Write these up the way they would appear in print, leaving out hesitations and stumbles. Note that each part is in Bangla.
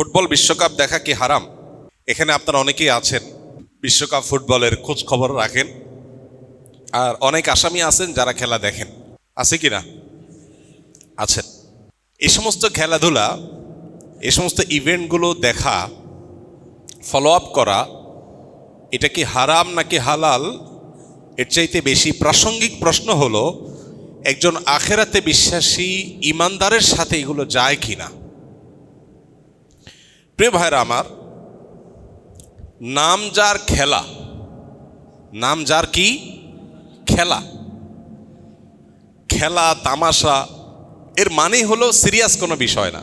ফুটবল বিশ্বকাপ দেখা কি হারাম? এখানে আপনারা অনেকেই আছেন বিশ্বকাপ ফুটবলের খোঁজ খবর রাখেন, আর অনেক আসামি আছেন যারা খেলা দেখেন। আছে কি না? আছেন। এই সমস্ত খেলাধুলা, এই সমস্ত ইভেন্টগুলো দেখা, ফলো আপ করা, এটা কি হারাম নাকি হালাল? এর চাইতে বেশি প্রাসঙ্গিক প্রশ্ন হলো, একজন আখেরাতে বিশ্বাসী ইমানদারের সাথে এগুলো যায় কি না। প্রিয় ভাইরা আমার, নাম যার খেলা, নাম যার কি খেলা, খেলা তামাশা, এর মানেই হলো সিরিয়াস কোনো বিষয় না,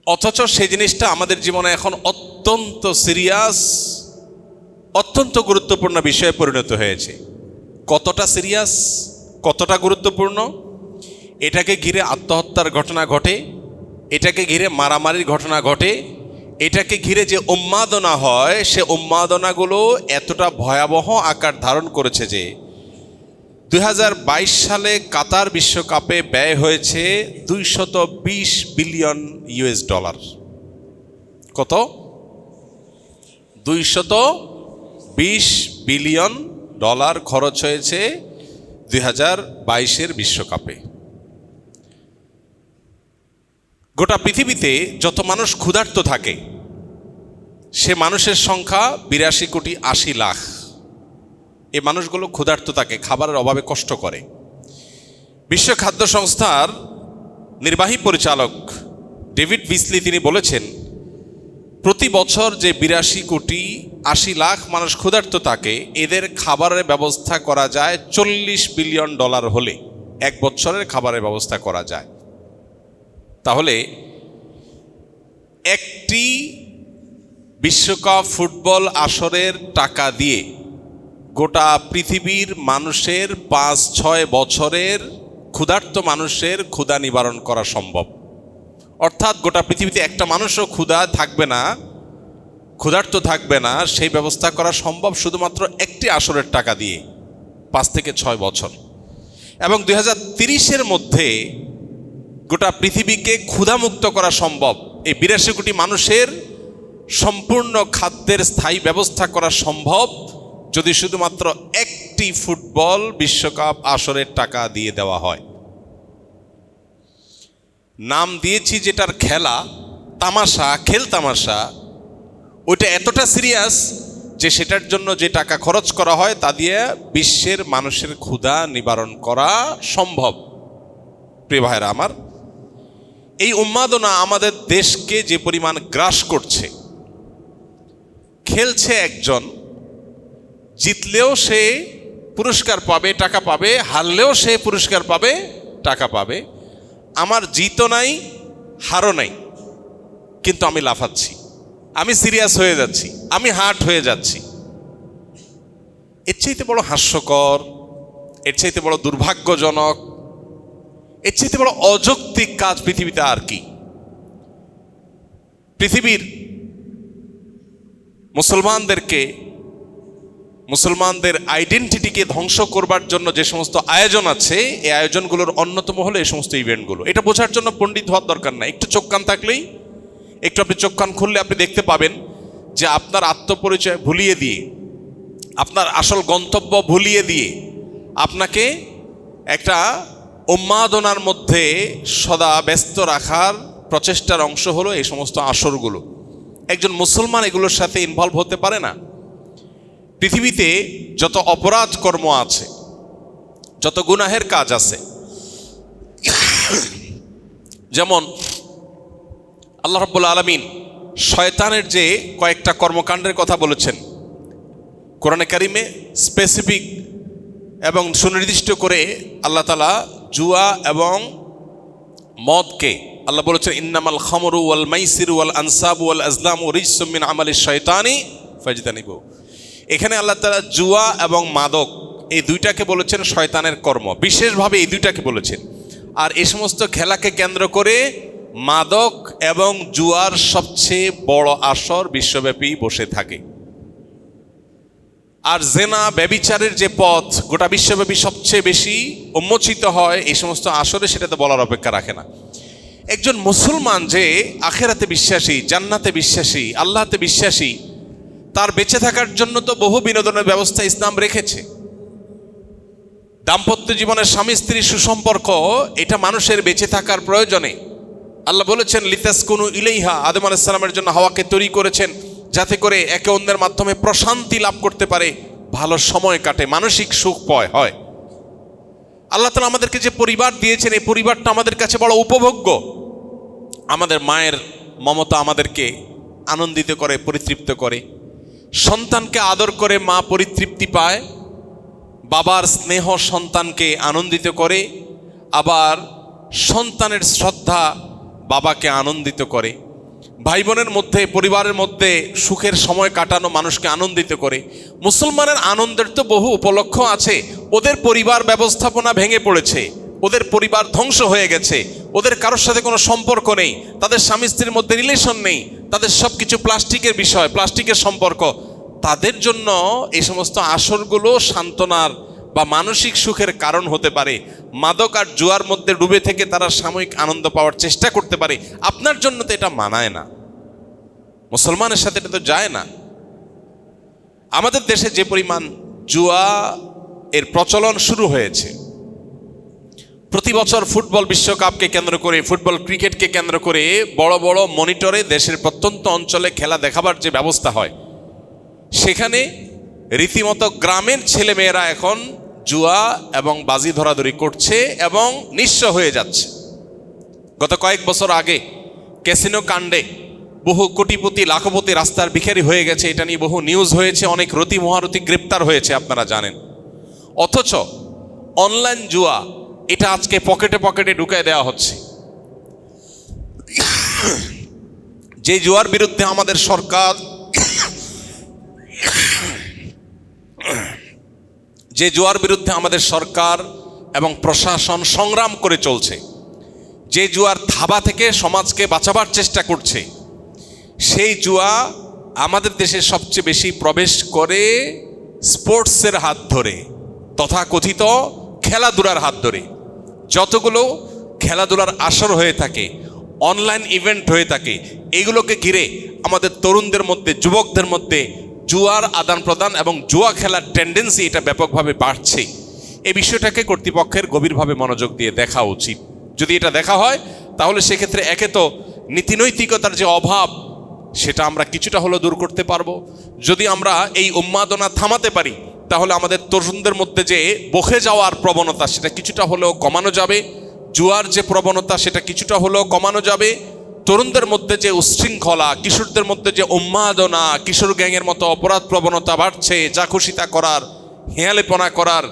অথচ সেই জিনিসটা আমাদের জীবনে এখন অত্যন্ত সিরিয়াস, অত্যন্ত গুরুত্বপূর্ণ বিষয়ে পরিণত হয়েছে। কতটা সিরিয়াস, কতটা গুরুত্বপূর্ণ? এটাকে ঘিরে আত্মহত্যার ঘটনা ঘটে, এটাকে ঘিরে মারামারির ঘটনা ঘটে, এটাকে ঘিরে যে উন্মাদনা হয়, সে উন্মাদনাগুলো এতটা ভয়াবহ আকার ধারণ করেছে যে 2022 সালে কাতার বিশ্বকাপে ব্যয় হয়েছে $220 বিলিয়ন। কত? $220 বিলিয়ন খরচ হয়েছে 2022-এর বিশ্বকাপে। গোটা পৃথিবীতে যত মানুষ ক্ষুধার্ত থাকে, সে মানুষের সংখ্যা 82,80,00,000। এই মানুষগুলো ক্ষুধার্ত থাকে, খাবারের অভাবে কষ্ট করে। বিশ্ব খাদ্য সংস্থার নির্বাহী পরিচালক ডেভিড বিসলি তিনি বলেছেন, প্রতি বছর যে 82,80,00,000 মানুষ ক্ষুধার্ত থাকে, এদের খাবারের ব্যবস্থা করা যায় $40 বিলিয়ন হলে এক বছরের খাবারের ব্যবস্থা করা যায়। তাহলে একটি বিশ্বকাপ ফুটবল আসরের টাকা দিয়ে গোটা পৃথিবীর মানুষের 5-6 বছরের ক্ষুধার্ত মানুষের ক্ষুধা নিবারণ করা সম্ভব। অর্থাৎ গোটা পৃথিবীতে একটা মানুষও ক্ষুধা থাকবে না, ক্ষুধার্ত থাকবে না, সেই ব্যবস্থা করা সম্ভব শুধুমাত্র একটি আসরের টাকা দিয়ে 5 থেকে 6 বছর। এবং 2030-এর মধ্যে গোটা পৃথিবীকে ক্ষুধামুক্ত করা সম্ভব। এই 82 কোটি মানুষের সম্পূর্ণ খাদ্যের স্থায়ী ব্যবস্থা করা সম্ভব যদি শুধুমাত্র একটি ফুটবল বিশ্বকাপ আসরের টাকা দিয়ে দেওয়া হয়। নাম দিয়েছি যেটার খেলা, তামাশা, খেল তামাশা, ওইটা এতটা সিরিয়াস যে সেটার জন্য যে টাকা খরচ করা হয় তা দিয়ে বিশ্বের মানুষের ক্ষুধা নিবারণ করা সম্ভব। প্রিয় ভাইরা আমার, এই উন্মাদনা আমাদের দেশকে যে পরিমাণ গ্রাস করছে, খেলছে একজন, জিতলেও সে পুরস্কার পাবে, টাকা পাবে, হারলেও সে পুরস্কার পাবে, টাকা পাবে। আমার জিতও নাই, হারও নাই, কিন্তু আমি লাফাচ্ছি, আমি সিরিয়াস হয়ে যাচ্ছি, আমি হার্ট হয়ে যাচ্ছি। এর চাইতে বড় হাস্যকর, এর চাইতে বড় দুর্ভাগ্যজনক, এর চাইতে বড় অযৌক্তিক কাজ পৃথিবীতে আর কি? পৃথিবীর মুসলমানদের আইডেন্টিটিকে ধ্বংস করবার জন্য যে সমস্ত আয়োজন আছে, এই আয়োজনগুলোর অন্যতম হলো এই সমস্ত ইভেন্টগুলো। এটা বোঝার জন্য পণ্ডিত হওয়ার দরকার নাই, একটু চোখ কান থাকলেই, একটু আপনি চোখ কান খুললে আপনি দেখতে পাবেন যে আপনার আত্মপরিচয় ভুলিয়ে দিয়ে, আপনার আসল গন্তব্য ভুলিয়ে দিয়ে আপনাকে একটা উন্মাদনার মধ্যে সদা ব্যস্ত রাখার প্রচেষ্টার অংশ হলো এই সমস্ত আসরগুলো। একজন মুসলমান এগুলোর সাথে ইনভলভ হতে পারে না। পৃথিবীতে যত অপরাধ কর্ম আছে, যত গুনাহের কাজ আছে, যেমন আল্লাহ রাব্বুল আলামিন শয়তানের যে কয়েকটা কর্মকাণ্ডের কথা বলেছেন কোরআনে কারিমে, স্পেসিফিক এবং সুনির্দিষ্ট করে আল্লাহ তাআলা জুয়া এবং মদকে আল্লাহ বলেছেন, ইন্নামাল খামরু ওয়াল মাইসিরু ওয়াল আনসাবু ওয়াল আজলামু রিজসুম মিন আমালিশ শয়তানি ফাজতানিবু। এখানে আল্লাহ তাআলা জুয়া এবং মাদক এই দুইটাকে বলেছেন শয়তানের কর্ম, বিশেষভাবে এই দুইটাকে বলেছেন। আর এই সমস্ত খেলাকে কেন্দ্র করে মাদক এবং জুয়ার সবচেয়ে বড় আসর বিশ্বব্যাপী বসে থাকে। আর জেনা, ব্যভিচারের যে পথ গোটা বিশ্বব্যাপী সবচেয়ে বেশি উন্মোচিত হয় এই সমস্ত আসরে, সেটা তো বলার অপেক্ষা রাখে না। একজন মুসলমান যে আখেরাতে বিশ্বাসী, জান্নাতে বিশ্বাসী, আল্লাহতে বিশ্বাসী, তার বেঁচে থাকার জন্য তো বহু বিনোদনের ব্যবস্থা ইসলাম রেখেছে। দাম্পত্য জীবনের স্বামী স্ত্রীর সুসম্পর্ক, এটা মানুষের বেঁচে থাকার প্রয়োজনে। আল্লাহ বলেছেন লিতাসকুনু ইলাইহা, আদম আলাইহিস সালামের জন্য হাওয়াকে তৈরি করেছেন যাতে করে একে অন্যের মাধ্যমে প্রশান্তি লাভ করতে পারে, ভালো সময় কাটে, মানসিক সুখ হয়। আল্লাহ তাআলা আমাদেরকে যে পরিবার দিয়েছেন, এই পরিবারটা আমাদের কাছে বড় উপভোগ্য। আমাদের মায়ের মমতা আমাদেরকে আনন্দিত করে, পরিতৃপ্ত করে। সন্তানকে আদর করে মা পরিতৃপ্তি পায়, বাবার স্নেহ সন্তানকে আনন্দিত করে, আবার সন্তানের শ্রদ্ধা বাবাকে আনন্দিত করে। ভাই বোনের মধ্যে, পরিবারের মধ্যে সুখের সময় কাটানো মানুষকে আনন্দিত করে। মুসলমানের আনন্দের তো বহু উপলক্ষ আছে। ওদের পরিবার ব্যবস্থাপনা ভেঙে পড়েছে, ওদের পরিবার ধ্বংস হয়ে গেছে, ওদের কারোর সাথে কোনো সম্পর্ক নেই, তাদের স্বামী স্ত্রীর মধ্যে রিলেশন নেই, তাদের সব কিছু প্লাস্টিকের বিষয়, প্লাস্টিকের সম্পর্ক। তাদের জন্য এই সমস্ত আসরগুলো সান্ত্বনার বা মানসিক সুখের কারণ হতে পারে। মাদক আর জুয়ার মধ্যে ডুবে থেকে তারা সাময়িক আনন্দ পাওয়ার চেষ্টা করতে পারে। আপনার জন্য তো এটা মানায় না, মুসলমানের সাথে এটা তো যায় না। আমাদের দেশে যে পরিমাণ জুয়া এর প্রচলন শুরু হয়েছে, প্রতি বছর ফুটবল বিশ্বকাপকে কেন্দ্র করে, ফুটবল ক্রিকেটকে কেন্দ্র করে বড় বড় মনিটরে দেশের প্রত্যন্ত অঞ্চলে খেলা দেখাবার যে ব্যবস্থা হয়, সেখানে রীতিমতো গ্রামের ছেলেমেয়েরা এখন জুয়া এবং বাজি ধরাধরি করছে এবং নিঃস্ব হয়ে যাচ্ছে। গত কয়েক বছর আগে ক্যাসিনো কাণ্ডে বহু কোটিপতি, লাখপতি রাস্তার ভিখারি হয়ে গেছে, এটা নিয়ে বহু নিউজ হয়েছে, অনেক রতি মহারতি গ্রেপ্তার হয়েছে, আপনারা জানেন। অথচ অনলাইন জুয়া এটা আজকে পকেটে পকেটে ঢুকায় দেওয়া হচ্ছে। যে জুয়ার বিরুদ্ধে আমাদের সরকার, যে জুয়ার বিরুদ্ধে আমাদের সরকার এবং প্রশাসন সংগ্রাম করে চলছে, যে জুয়ার থাবা থেকে সমাজকে বাঁচাবার চেষ্টা করছে, সেই জুয়া আমাদের দেশে সবচেয়ে বেশি প্রবেশ করে স্পোর্টসের হাত ধরে, তথাকথিত খেলাধুলার হাত ধরে। যতগুলো খেলাধুলার আসর হয়ে থাকে, অনলাইন ইভেন্ট হয়ে থাকে, এগুলোকে ঘিরে আমাদের তরুণদের মধ্যে, যুবকদের মধ্যে জুয়ার আদান প্রদান এবং জুয়া খেলার টেন্ডেন্সি এটা ব্যাপকভাবে বাড়ছে। এই বিষয়টাকে কর্তৃপক্ষের গভীরভাবে মনোযোগ দিয়ে দেখা উচিত। যদি এটা দেখা হয় তাহলে সেক্ষেত্রে একে তো নীতিনৈতিকতার যে অভাব, সেটা আমরা কিছুটা হলেও দূর করতে পারবো। যদি আমরা এই উন্মাদনা থামাতে পারি তাহলে আমাদের তরুণদের মধ্যে যে বকে যাওয়ার প্রবণতা, সেটা কিছুটা হলেও কমানো যাবে। জুয়ার যে প্রবণতা, সেটা কিছুটা হলেও কমানো যাবে। তরুণদের মধ্যে যে উচ্ছৃঙ্খলা, কিশোরদের মধ্যে যে উন্মাদনা, কিশোর গ্যাংয়ের মতো অপরাধ প্রবণতা বাড়ছে, যা খুশিতা করার, হেয়ালেপনা করার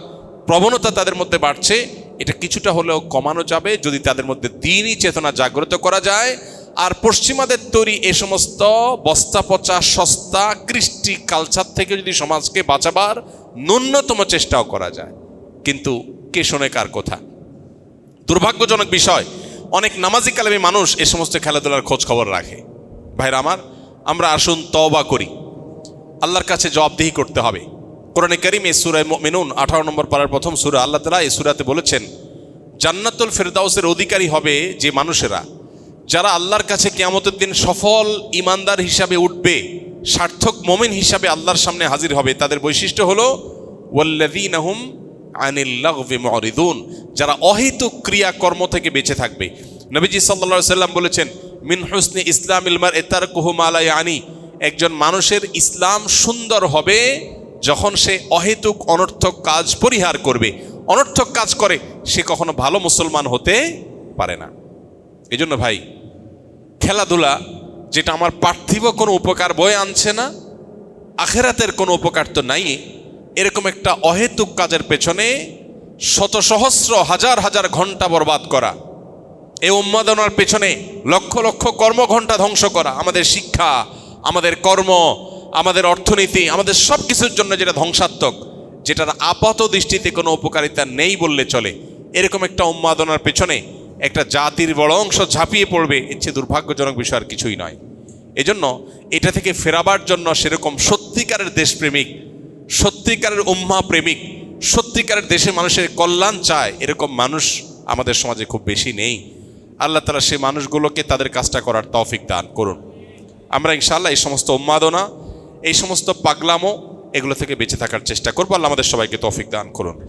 প্রবণতা তাদের মধ্যে বাড়ছে, এটা কিছুটা হলেও কমানো যাবে যদি তাদের মধ্যে দ্বীনি চেতনা জাগ্রত করা যায়। আর পশ্চিমাদের তৈরি এ সমস্ত বস্তা পচা সস্তা কৃষ্টি কালচার থেকে যদি সমাজকে বাঁচাবার ন্যূনতম চেষ্টাও করা যায়। কিন্তু কে শোনে কার কথা? দুর্ভাগ্যজনক বিষয়, অনেক নামাজি কালামী মানুষ এ সমস্ত খেলাধুলার খোঁজ খবর রাখে। ভাইরা আমার, আমরা আসুন তওবা করি, আল্লাহর কাছে জবাবদিহি করতে হবে। কোরআনে কারীমে সূরা মুমিনুন 18 নম্বর পারার প্রথম সূরা, আল্লাহ তাআলা এই সূরাতে বলেছেন, জান্নাতুল ফেরদাউসের অধিকারী হবে যে মানুষেরা, যারা আল্লাহর কাছে কিয়ামতের দিন সফল ইমানদার হিসাবে উঠবে, সার্থক মুমিন হিসাবে আল্লাহর সামনে হাজির হবে। তাদের বৈশিষ্ট্য হলো ওয়াল্লাযীনা হুম আনিল লাগবি মুরিদুন, যারা অহেতুক ক্রিয়া কর্ম থেকে বেঁচে থাকবে। নবীজি সাল্লাল্লাহু আলাইহি সাল্লাম বলেছেন, মিন হুসনি ইসলামিল মারই তারকুহু মা লা ইয়ানি, একজন মানুষের ইসলাম সুন্দর হবে যখন সে অহেতুক অনর্থক কাজ পরিহার করবে। অনর্থক কাজ করে সে কখনো ভালো মুসলমান হতে পারে না। এই জন্য ভাই, খেলাধুলা যেটা আমার পার্থিব কোনো উপকার বয়ে আনছে না, আখেরাতের কোনো উপকার তো নাই, এরকম একটা অহেতুক কাজের পেছনে শত সহস্র হাজার হাজার ঘন্টা বরবাদ করা, এই উন্মাদনার পেছনে লক্ষ লক্ষ কর্মঘণ্টা ধ্বংস করা, আমাদের শিক্ষা, আমাদের কর্ম, আমাদের অর্থনীতি, আমাদের সব কিছুর জন্য যেটা ধ্বংসাত্মক, যেটার আপাত দৃষ্টিতে কোনো উপকারিতা নেই বললে চলে, এরকম একটা উন্মাদনার পেছনে একটা জাতির বড় অংশ ঝাঁপিয়ে পড়বে, এর চেয়ে দুর্ভাগ্যজনক বিষয় আর কিছুই নয়। এজন্য এটা থেকে ফেরাবার জন্য সেরকম সত্যিকারের দেশপ্রেমিক, সত্যিকারের উম্মাহ প্রেমিক, সত্যিকারের দেশের মানুষের কল্যাণ চায়, এরকম মানুষ আমাদের সমাজে খুব বেশি নেই। আল্লাহ তাআলা সেই মানুষগুলোকে তাদের কাজটা করার তৌফিক দান করুন। আমরা ইনশাআল্লাহ এই সমস্ত উন্মাদনা, এই সমস্ত পাগলামো, এগুলো থেকে বেঁচে থাকার চেষ্টা করবো। আল্লাহ আমাদের সবাইকে তৌফিক দান করুন।